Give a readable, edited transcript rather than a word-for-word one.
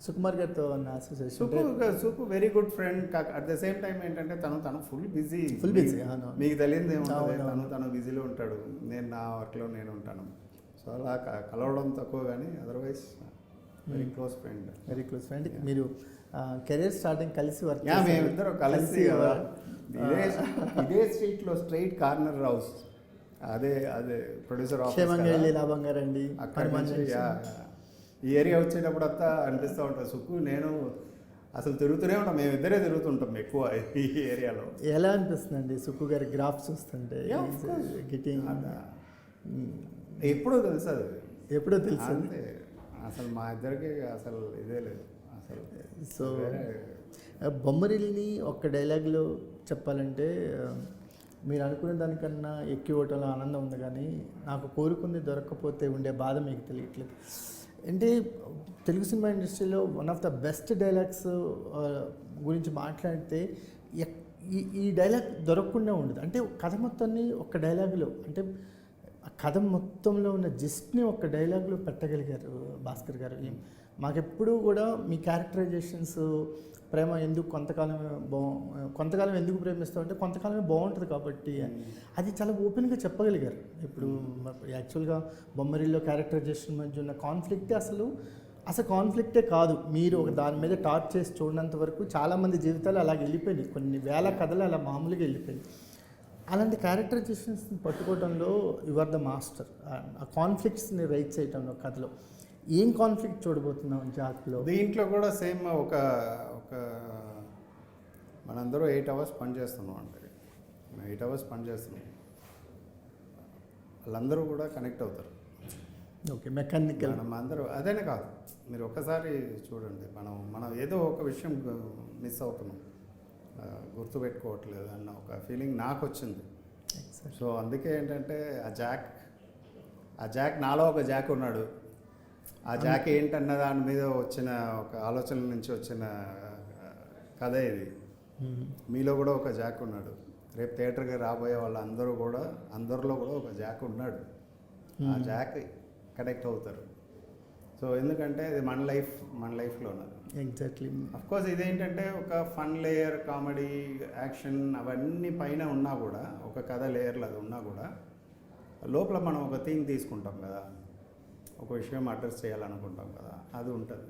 సుకుమార్ గారితో ఉన్న association. Suku very good friend. At the same time ఏంటంటే తను ఫుల్ బిజీ. మీకు తెలియదు ఏముంటుంది, తను బిజీలో ఉంటాడు, నేను నా వర్క్లో నేను ఉంటాను. సో అలా కలవడం తక్కువ, కానీ అదర్వైజ్ వెరీ క్లోజ్ ఫ్రెండ్. మీరు కెరీర్ స్టార్టింగ్ కలిసి వర్క్, మేమిద్దరం కలిసి ఇదే స్ట్రీట్లో స్ట్రైట్ కార్నర్ హౌస్, అదే ప్రొడ్యూసర్ లాభంగా రండి అక్కడ నుంచి ఈ ఏరియా వచ్చేటప్పుడు అంతా అనిపిస్తూ ఉంటుంది. సుక్కు నేను అసలు తిరుగుతూనే ఉంటాం, మేమిద్దరే తిరుగుతుంటాం ఎక్కువ ఈ ఏరియాలో. ఎలా అనిపిస్తుందండి సుక్కు గారి గ్రాఫ్ చూస్తుంటే? ఎప్పుడో తెలుసు, అది ఎప్పుడో తెలుసు అంతే. అసలు మా ఇద్దరికి అసలు ఇదే లేదు అసలు. సో బొమ్మరిల్ని ఒక్క డైలాగ్లో చెప్పాలంటే, మీరు అనుకునే దానికన్నా ఎక్కువ ఇవ్వటంలో ఆనందం ఉంది, కానీ నాకు కోరుకుంది దొరకకపోతే ఉండే బాధ మీకు తెలియట్లేదు. అంటే తెలుగు సినిమా ఇండస్ట్రీలో one of the best dialogues గురించి మాట్లాడితే ఈ డైలాగ్ దొరకకుండా ఉండదు. అంటే కథ మొత్తాన్ని ఒక్క డైలాగులో, అంటే ఆ కథ మొత్తంలో ఉన్న జిస్ట్ని ఒక్క డైలాగ్లో పెట్టగలిగారు భాస్కర్ గారు. మాకెప్పుడూ కూడా మీ క్యారెక్టరైజేషన్స్, ప్రేమ ఎందుకు కొంతకాలం ఎందుకు ప్రేమిస్తాం అంటే కొంతకాలమే బాగుంటుంది కాబట్టి, అది చాలా ఓపెన్గా చెప్పగలిగారు. ఇప్పుడు యాక్చువల్గా బొమ్మరిల్లో క్యారెక్టరైజేషన్ మధ్య ఉన్న కాన్ఫ్లిక్టే అసలు కాన్ఫ్లిక్టే కాదు. మీరు ఒక దాని మీద టార్చ్ చేసి చూడనంత వరకు చాలామంది జీవితాలు అలాగే వెళ్ళిపోయినాయి, కొన్ని వేల కథలు అలా మామూలుగా వెళ్ళిపోయినాయి. అలాంటి క్యారెక్టరైజేషన్స్ని పట్టుకోవడంలో యు ఆర్ ద మాస్టర్. ఆ కాన్ఫ్లిక్ట్స్ని రైట్ చేయడంలో కథలో ఏం కాన్ఫ్లిక్ట్ చూడబోతున్నాం జాక్లో? దీంట్లో కూడా సేమ్ ఒక మనందరూ 8 hours పనిచేస్తున్నాం అంటే 8 hours పనిచేస్తున్నాం, వాళ్ళందరూ కూడా కనెక్ట్ అవుతారు. ఓకే, మెకానికల్ మనం అందరూ అదేనే కాదు, మీరు ఒక్కసారి చూడండి, మనం ఏదో ఒక విషయం మిస్ అవుతున్నాం, గుర్తుపెట్టుకోవట్లేదు అన్న ఒక ఫీలింగ్ నాకు వచ్చింది. సో అందుకే ఏంటంటే ఆ జాక్ నాలో ఒక జాక్ ఉన్నాడు. ఆ జాక్ ఏంటన్న దాని మీద వచ్చిన ఒక ఆలోచన నుంచి వచ్చిన కథ ఇది. మీలో కూడా ఒక జాక్ ఉన్నాడు, రేపు థియేటర్కి రాబోయే వాళ్ళందరూ కూడా అందరిలో కూడా ఒక జాక్ ఉన్నాడు. ఆ జాక్ కనెక్ట్ అవుతారు. సో ఎందుకంటే ఇది మన లైఫ్లో ఉన్నది. ఎగ్జాక్ట్లీ. అఫ్కోర్స్ ఇదేంటంటే ఒక ఫన్ లేయర్, కామెడీ, యాక్షన్ అవన్నీ పైన ఉన్నా కూడా, ఒక కథ లేయర్లు అది ఉన్నా కూడా, లోపల మనం ఒక థీమ్ తీసుకుంటాం కదా, ఒక విషయం అడ్రస్ చేయాలనుకుంటాం కదా, అది ఉంటుంది.